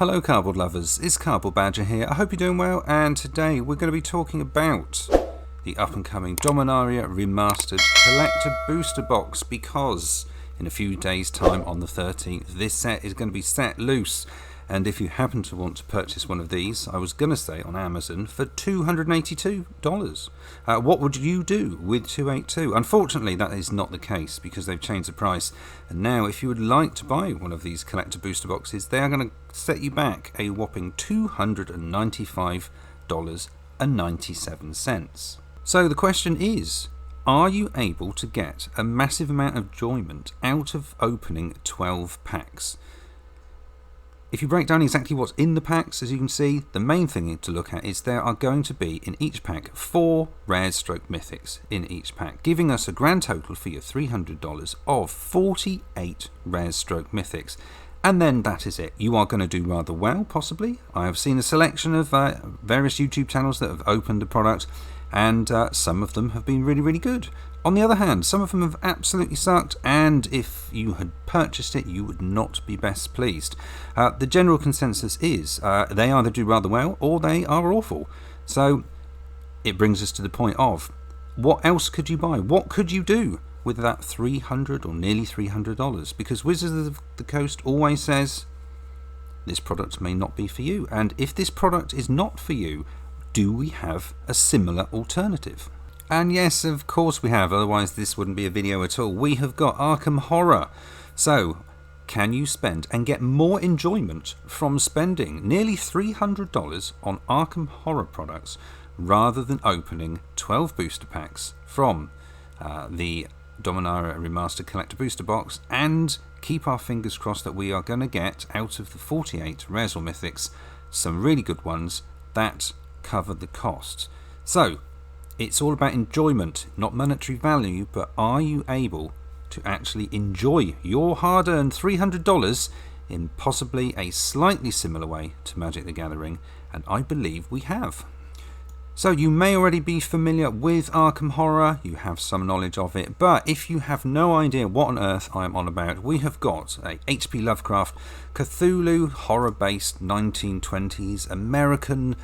Hello cardboard lovers, it's Cardboard Badger here. I hope you're doing well, and today we're going to be talking about the up and coming Dominaria Remastered Collector Booster Box, because in a few days time on the 13th this set is going to be set loose, and if you happen to want to purchase one of these, I was going to say on Amazon, for $282. What would you do with $282? Unfortunately that is not the case, because they've changed the price, and now if you would like to buy one of these collector booster boxes, they are going to set you back a whopping $295.97. So the question is, are you able to get a massive amount of enjoyment out of opening 12 packs? If you break down exactly what's in the packs, as you can see, the main thing to look at is there are going to be in each pack 4 rares stroke mythics in each pack, giving us a grand total for your $300 of 48 rares stroke mythics. And then that is it. You are going to do rather well, possibly. I have seen a selection of various YouTube channels that have opened the product, and some of them have been really good. On the other hand, some of them have absolutely sucked, and if you had purchased it, you would not be best pleased. The general consensus is they either do rather well or they are awful. So it brings us to the point of, what else could you buy? What could you do with that $300 or nearly $300? Because Wizards of the Coast always says this product may not be for you, and if this product is not for you, do we have a similar alternative? And yes, of course we have, otherwise this wouldn't be a video at all. We have got Arkham Horror. So, can you spend and get more enjoyment from spending nearly $300 on Arkham Horror products rather than opening 12 booster packs from the Dominaria Remastered Collector Booster Box, and keep our fingers crossed that we are going to get out of the 48 rares or mythics some really good ones that cover the cost. So, it's all about enjoyment, not monetary value, but are you able to actually enjoy your hard-earned $300 in possibly a slightly similar way to Magic the Gathering? And I believe we have. So you may already be familiar with Arkham Horror, you have some knowledge of it, but if you have no idea what on earth I'm on about, we have got a H.P. Lovecraft Cthulhu horror-based 1920s American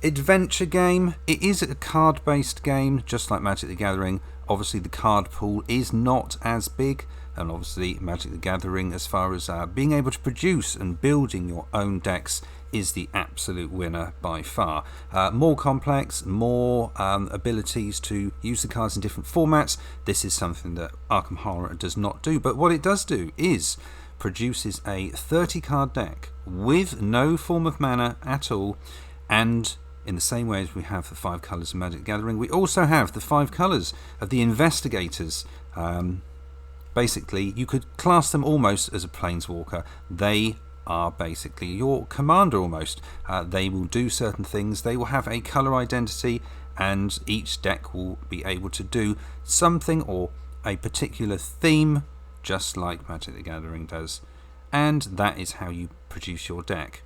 adventure game. It is a card-based game, just like Magic the Gathering. Obviously the card pool is not as big, and obviously Magic the Gathering, as far as being able to produce and building your own decks, is the absolute winner by far. More complex, more abilities to use the cards in different formats. This is something that Arkham Horror does not do, but what it does do is produces a 30 card deck with no form of mana at all, and in the same way as we have the 5 colours of Magic the Gathering, we also have the 5 colours of the Investigators. Basically, you could class them almost as a Planeswalker. They are basically your commander almost. They will do certain things, they will have a colour identity, and each deck will be able to do something or a particular theme, just like Magic the Gathering does. And that is how you produce your deck.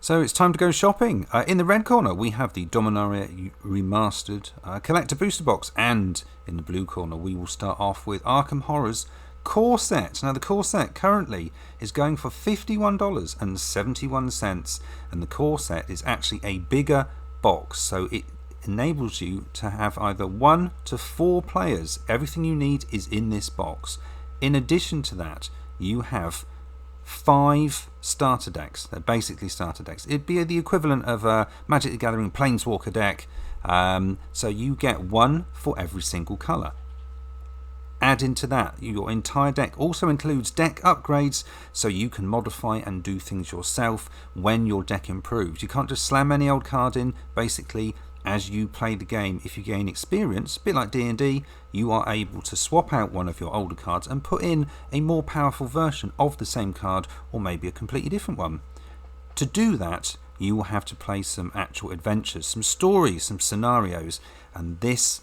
So it's time to go shopping. In the red corner we have the Dominaria Remastered Collector Booster Box, and in the blue corner we will start off with Arkham Horror's core set. Now the core set currently is going for $51.71, and the core set is actually a bigger box, so it enables you to have either 1 to 4 players. Everything you need is in this box. In addition to that, you have 5 starter decks. They're basically starter decks. It'd be the equivalent of a Magic the Gathering Planeswalker deck. So you get 1 for every single colour. Add into that, your entire deck also includes deck upgrades, so you can modify and do things yourself when your deck improves. You can't just slam any old card in. Basically, as you play the game, if you gain experience, a bit like D&D, you are able to swap out one of your older cards and put in a more powerful version of the same card, or maybe a completely different one. To do that, you will have to play some actual adventures, some stories, some scenarios, and this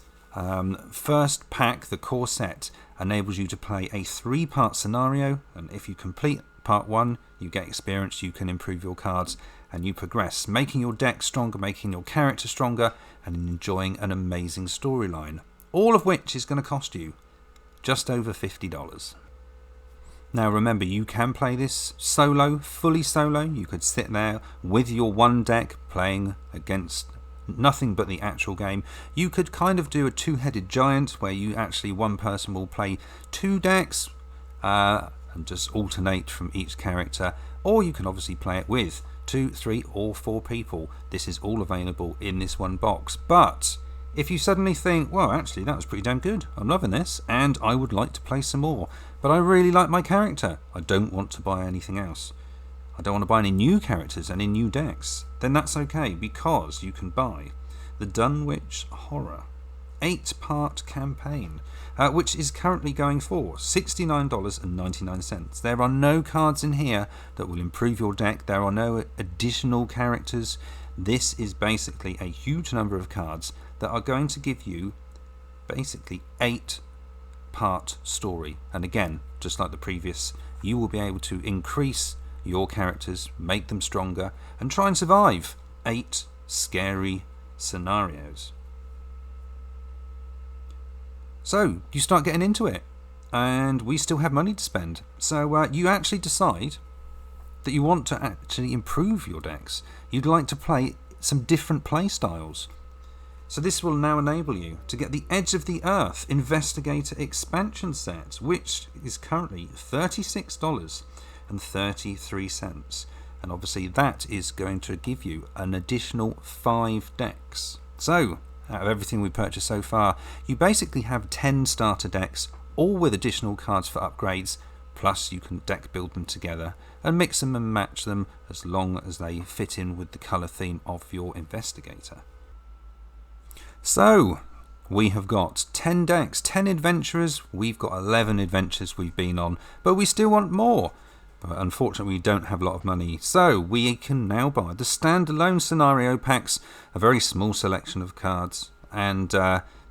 first pack, the core set, enables you to play a 3-part scenario, and if you complete part 1, you get experience, you can improve your cards, and you progress, making your deck stronger, making your character stronger, and enjoying an amazing storyline. All of which is going to cost you just over $50. Now remember, you can play this solo, fully solo. You could sit there with your one deck playing against nothing but the actual game. You could kind of do a two-headed giant where you actually, one person will play two decks and just alternate from each character, or you can obviously play it with 2, 3 or 4 people. This is all available in this one box. But if you suddenly think, well, actually that was pretty damn good, I'm loving this and I would like to play some more, but I really like my character, I don't want to buy anything else, I don't want to buy any new characters, any new decks, then that's okay, because you can buy the Dunwich Horror 8-part campaign, which is currently going for $69.99. There are no cards in here that will improve your deck, there are no additional characters. This is basically a huge number of cards that are going to give you basically 8-part story. And again, just like the previous, you will be able to increase your characters, make them stronger, and try and survive 8 scary scenarios. So you start getting into it, and we still have money to spend. So you actually decide that you want to actually improve your decks. You'd like to play some different play styles. So this will now enable you to get the Edge of the Earth Investigator expansion set, which is currently $36.33. And obviously that is going to give you an additional 5 decks. So out of everything we purchased so far, you basically have 10 starter decks, all with additional cards for upgrades, plus you can deck build them together and mix them and match them as long as they fit in with the colour theme of your investigator. So we have got 10 decks, 10 adventurers, we've got 11 adventures we've been on, but we still want more. But unfortunately we don't have a lot of money, so we can now buy the standalone scenario packs, a very small selection of cards, and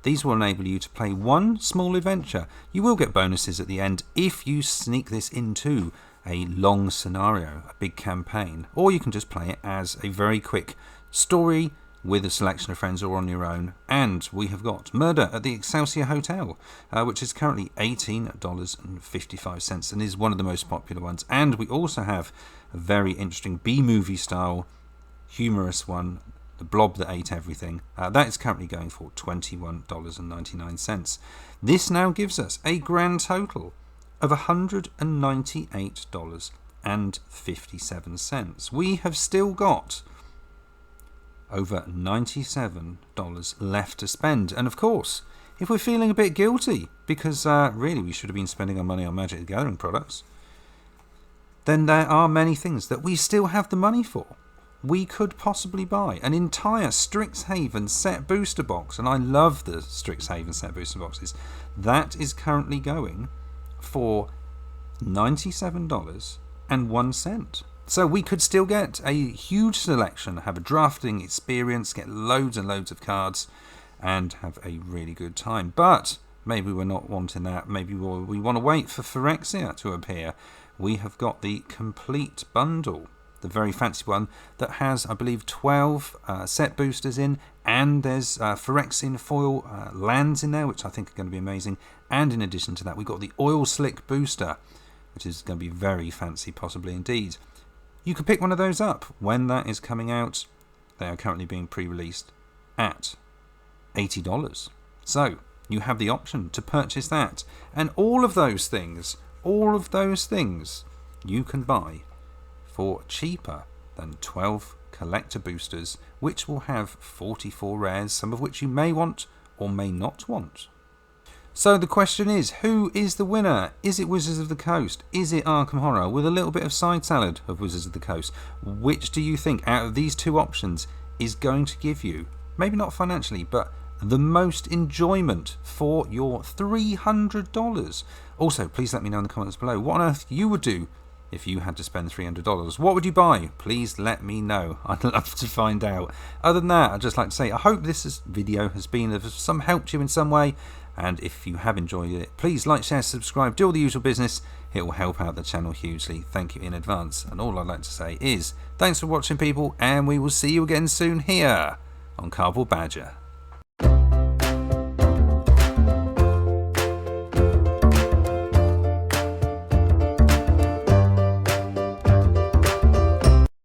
these will enable you to play one small adventure. You will get bonuses at the end if you sneak this into a long scenario, a big campaign, or you can just play it as a very quick story with a selection of friends or on your own. And we have got Murder at the Excelsior Hotel, which is currently $18.55 and is one of the most popular ones. And we also have a very interesting B-movie style humorous one, The Blob That Ate Everything. That is currently going for $21.99. This now gives us a grand total of $198.57. We have still got over $97 left to spend, and of course, if we're feeling a bit guilty because really we should have been spending our money on Magic the Gathering products, then there are many things that we still have the money for. We could possibly buy an entire Strixhaven set booster box, and I love the Strixhaven set booster boxes. That is currently going for $97.01. So we could still get a huge selection, have a drafting experience, get loads and loads of cards, and have a really good time. But maybe we're not wanting that. Maybe we want to wait for Phyrexia to appear. We have got the complete bundle, the very fancy one that has, I believe, 12 set boosters in, and there's Phyrexian foil lands in there, which I think are going to be amazing. And in addition to that, we've got the Oil Slick booster, which is going to be very fancy, possibly indeed. You can pick one of those up when that is coming out. They are currently being pre-released at $80. So you have the option to purchase that. And all of those things you can buy for cheaper than 12 collector boosters, which will have 44 rares, some of which you may want or may not want. So the question is, who is the winner? Is it Wizards of the Coast? Is it Arkham Horror with a little bit of side salad of Wizards of the Coast? Which do you think out of these two options is going to give you, maybe not financially, but the most enjoyment for your $300? Also, please let me know in the comments below what on earth you would do if you had to spend $300. What would you buy? Please let me know. I'd love to find out. Other than that, I'd just like to say I hope this video has been of some help to you in some way. And if you have enjoyed it, please like, share, subscribe, do all the usual business. It will help out the channel hugely. Thank you in advance. And all I'd like to say is thanks for watching, people, and we will see you again soon here on Cardboard Badger.